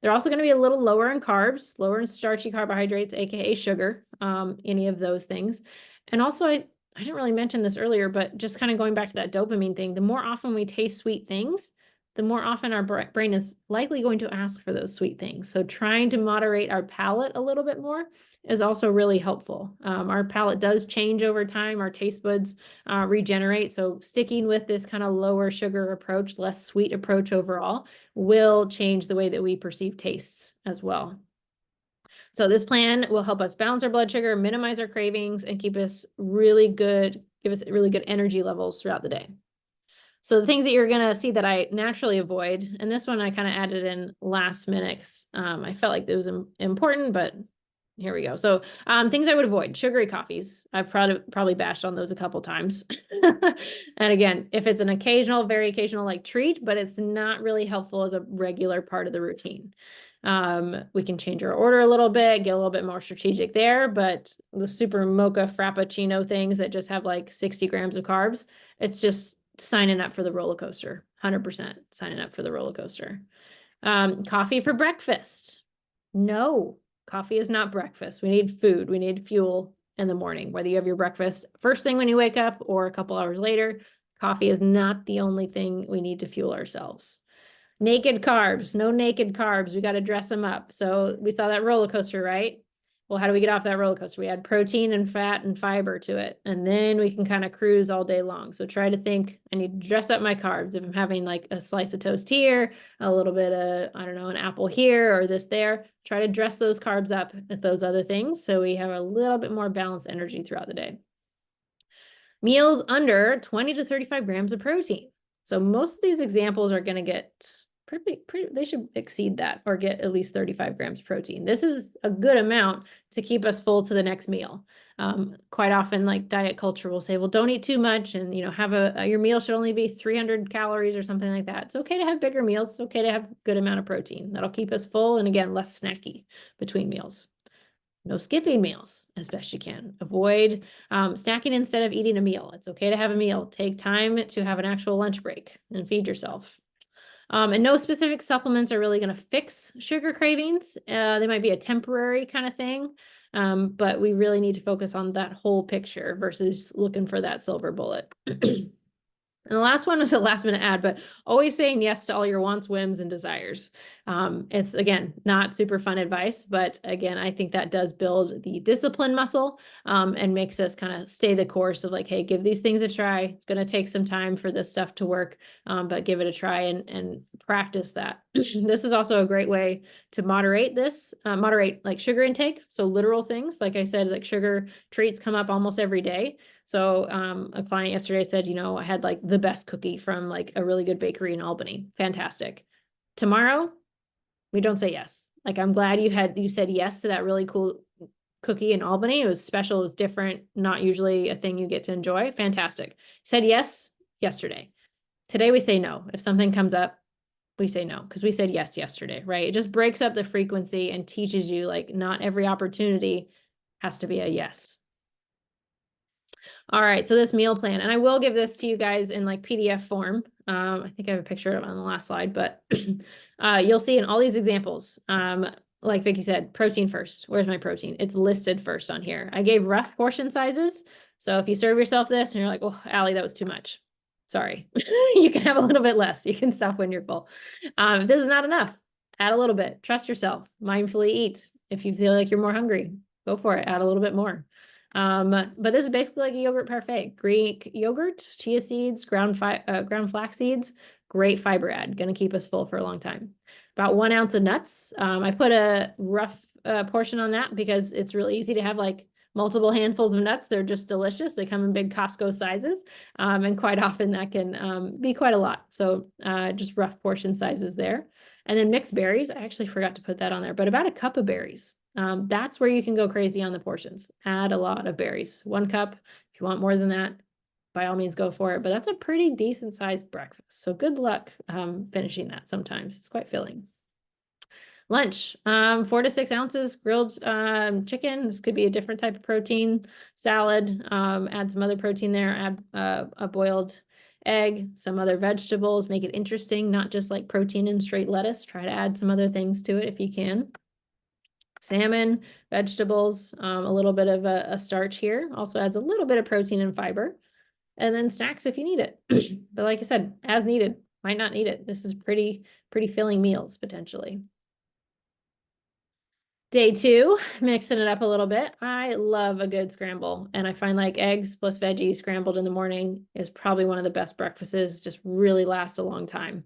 They're also going to be a little lower in carbs, lower in starchy carbohydrates, aka sugar, any of those things. And also, I didn't really mention this earlier, but just kind of going back to that dopamine thing, the more often we taste sweet things, the more often our brain is likely going to ask for those sweet things. So trying to moderate our palate a little bit more is also really helpful. Our palate does change over time. Our taste buds regenerate. So sticking with this kind of lower sugar approach, less sweet approach overall will change the way that we perceive tastes as well. So this plan will help us balance our blood sugar, minimize our cravings, and give us really good energy levels throughout the day. So the things that you're going to see that I naturally avoid, and this one I kind of added in last minute. I felt like it was important, but here we go. So things I would avoid: sugary coffees. I've probably bashed on those a couple times. And again, if it's an occasional, very occasional like treat, but it's not really helpful as a regular part of the routine. We can change our order a little bit, get a little bit more strategic there, but the super mocha frappuccino things that just have like 60 grams of carbs, it's just signing up for the roller coaster. 100% signing up for the roller coaster. Coffee for breakfast. No, coffee is not breakfast. We need food. We need fuel in the morning, whether you have your breakfast first thing when you wake up or a couple hours later. Coffee is not the only thing we need to fuel ourselves. Naked carbs, no naked carbs. We got to dress them up. So we saw that roller coaster, right? Well, how do we get off that roller coaster? We add protein and fat and fiber to it, and then we can kind of cruise all day long. So try to think, I need to dress up my carbs. If I'm having like a slice of toast here, a little bit of, I don't know, an apple here or this there, try to dress those carbs up with those other things so we have a little bit more balanced energy throughout the day. Meals under 20 to 35 grams of protein. So most of these examples are going to get pretty, they should exceed that or get at least 35 grams of protein. This is a good amount to keep us full to the next meal. Quite often, like diet culture will say, well, don't eat too much, and have your meal should only be 300 calories or something like that. It's okay to have bigger meals. It's okay to have a good amount of protein. That'll keep us full, and again, less snacky between meals. No skipping meals as best you can. Avoid snacking instead of eating a meal. It's okay to have a meal. Take time to have an actual lunch break and feed yourself. And no specific supplements are really going to fix sugar cravings. They might be a temporary kind of thing, but we really need to focus on that whole picture versus looking for that silver bullet. And the last one was a last minute ad, but always saying yes to all your wants, whims, and desires. It's, again, not super fun advice, but again, I think that does build the discipline muscle and makes us kind of stay the course of like, hey, give these things a try. It's going to take some time for this stuff to work, but give it a try and practice that. This is also a great way to moderate like sugar intake. So literal things, like I said, like sugar treats come up almost every day. So a client yesterday said, I had like the best cookie from like a really good bakery in Albany. Fantastic. Tomorrow, we don't say yes. Like, I'm glad you said yes to that really cool cookie in Albany. It was special. It was different. Not usually a thing you get to enjoy. Fantastic. Said yes yesterday. Today we say no. If something comes up, we say no because we said yes yesterday, right? It just breaks up the frequency and teaches you like not every opportunity has to be a yes. All right, so this meal plan, and I will give this to you guys in like PDF form. I think I have a picture of it on the last slide, but you'll see in all these examples, like Vicky said, protein first. Where's my protein? It's listed first on here. I gave rough portion sizes. So if you serve yourself this and you're like, oh, Allie, that was too much. Sorry, you can have a little bit less. You can stop when you're full. If this is not enough, add a little bit. Trust yourself. Mindfully eat. If you feel like you're more hungry, go for it. Add a little bit more. But this is basically like a yogurt parfait. Greek yogurt, chia seeds, ground flax seeds, great fiber add, going to keep us full for a long time. About 1 ounce of nuts. I put a rough portion on that because it's really easy to have like multiple handfuls of nuts. They're just delicious. They come in big Costco sizes, and quite often that can be quite a lot. So just rough portion sizes there. And then mixed berries. I actually forgot to put that on there, but about a cup of berries. That's where you can go crazy on the portions. Add a lot of berries. 1 cup. If you want more than that, by all means go for it. But that's a pretty decent sized breakfast. So good luck finishing that sometimes. It's quite filling. Lunch, 4 to 6 ounces grilled chicken. This could be a different type of protein. Salad, add some other protein there. Add a boiled egg, some other vegetables. Make it interesting, not just like protein and straight lettuce. Try to add some other things to it if you can. Salmon, vegetables, a little bit of a starch here. Also adds a little bit of protein and fiber. And then snacks if you need it. But like I said, as needed, might not need it. This is pretty filling meals potentially. Day 2, mixing it up a little bit. I love a good scramble, and I find like eggs plus veggies scrambled in the morning is probably one of the best breakfasts, just really lasts a long time.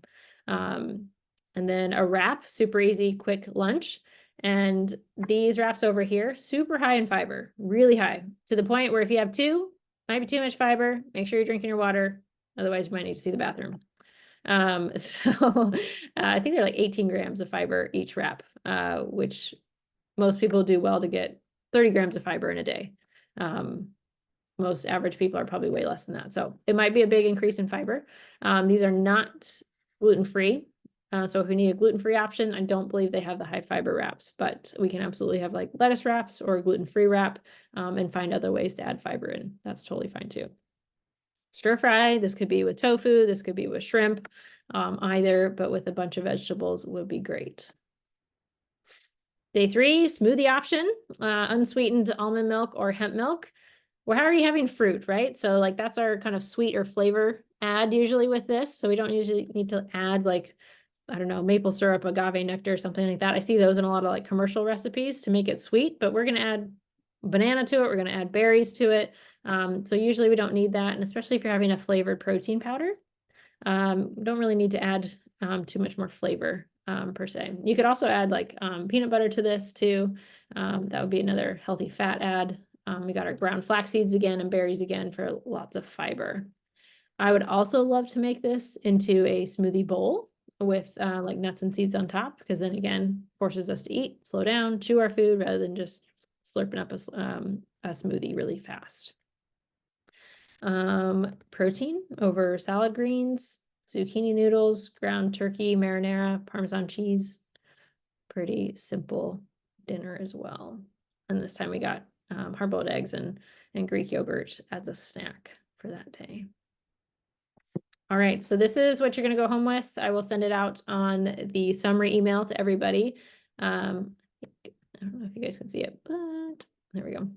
And then a wrap, super easy, quick lunch. And these wraps over here, super high in fiber, really high, to the point where if you have 2, might be too much fiber. Make sure you're drinking your water. Otherwise, you might need to see the bathroom. So I think they're like 18 grams of fiber each wrap, which most people do well to get 30 grams of fiber in a day. Most average people are probably way less than that. So it might be a big increase in fiber. These are not gluten-free. So if we need a gluten-free option, I don't believe they have the high fiber wraps, but we can absolutely have like lettuce wraps or a gluten-free wrap, and find other ways to add fiber in. That's totally fine too. Stir fry, this could be with tofu, this could be with shrimp, either, but with a bunch of vegetables would be great. Day 3, smoothie option, unsweetened almond milk or hemp milk. We're already having fruit, right? So like that's our kind of sweet or flavor add usually with this. So we don't usually need to add like, I don't know, maple syrup, agave nectar, something like that. I see those in a lot of like commercial recipes to make it sweet, but we're going to add banana to it. We're going to add berries to it. So usually we don't need that. And especially if you're having a flavored protein powder, don't really need to add too much more flavor per se. You could also add like peanut butter to this too. That would be another healthy fat add. We got our ground flax seeds again and berries again for lots of fiber. I would also love to make this into a smoothie bowl with like nuts and seeds on top, because then again, forces us to eat, slow down, chew our food rather than just slurping up a smoothie really fast. Protein over salad greens, zucchini noodles, ground turkey, marinara, Parmesan cheese. Pretty simple dinner as well. And this time we got hard-boiled eggs and Greek yogurt as a snack for that day. All right, so this is what you're going to go home with. I will send it out on the summary email to everybody. I don't know if you guys can see it, but there we go.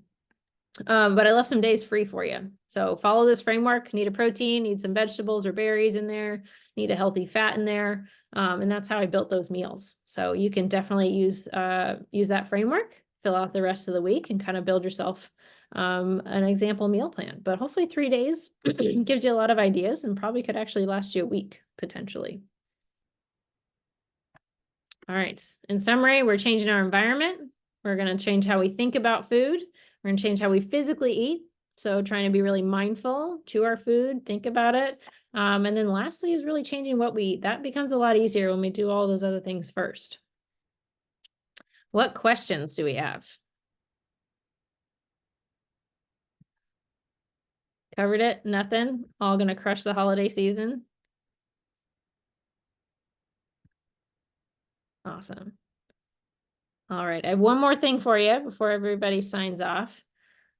But I left some days free for you. So follow this framework. Need a protein, need some vegetables or berries in there, need a healthy fat in there. And that's how I built those meals. So you can definitely use that framework, fill out the rest of the week and kind of build yourself an example meal plan. But hopefully 3 days gives you a lot of ideas and probably could actually last you a week potentially. All right. In summary, we're changing our environment. We're going to change how we think about food. We're going to change how we physically eat. So trying to be really mindful, chew our food, think about it. And then lastly is really changing what we eat. That becomes a lot easier when we do all those other things first. What questions do we have? Covered it? Nothing? All going to crush the holiday season? Awesome. All right. I have one more thing for you before everybody signs off.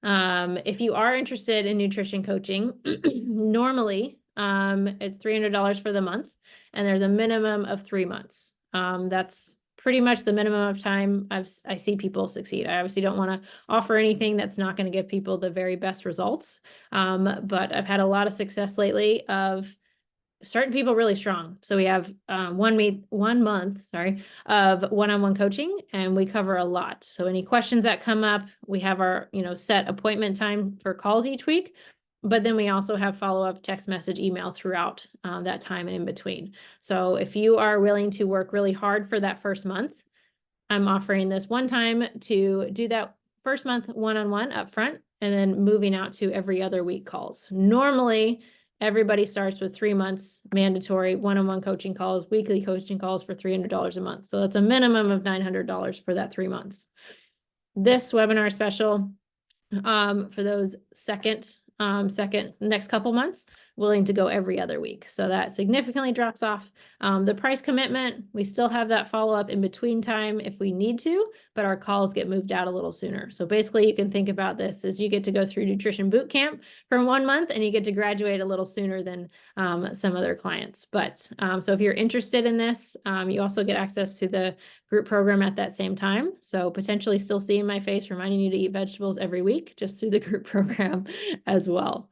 If you are interested in nutrition coaching, normally it's $300 for the month, and there's a minimum of 3 months. That's pretty much the minimum of time I see people succeed. I obviously don't want to offer anything that's not going to give people the very best results. But I've had a lot of success lately of starting people really strong. So we have 1 month, of one-on-one coaching, and we cover a lot. So any questions that come up, we have our, set appointment time for calls each week, but then we also have follow-up text message, email throughout that time and in between. So if you are willing to work really hard for that first month, I'm offering this one time to do that first month one-on-one up front, and then moving out to every other week calls. Normally, everybody starts with 3 months mandatory one-on-one coaching calls, weekly coaching calls for $300 a month. So that's a minimum of $900 for that 3 months. This webinar special for those second next couple months, willing to go every other week. So that significantly drops off the price commitment. We still have that follow-up in between time if we need to, but our calls get moved out a little sooner. So basically you can think about this as you get to go through nutrition boot camp for 1 month, and you get to graduate a little sooner than some other clients. But so if you're interested in this, you also get access to the group program at that same time. So potentially still seeing my face reminding you to eat vegetables every week just through the group program as well.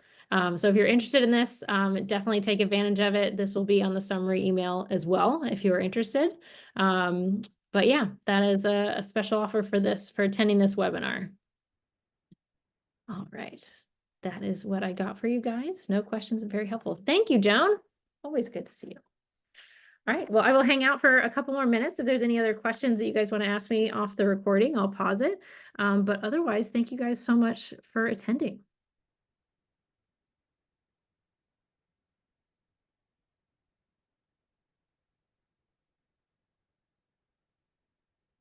So if you're interested in this, definitely take advantage of it. This will be on the summary email as well if you are interested. But yeah, that is a special offer for attending this webinar. All right. That is what I got for you guys. No questions, very helpful. Thank you, Joan. Always good to see you. All right, well, I will hang out for a couple more minutes. If there's any other questions that you guys want to ask me off the recording, I'll pause it. But otherwise, thank you guys so much for attending.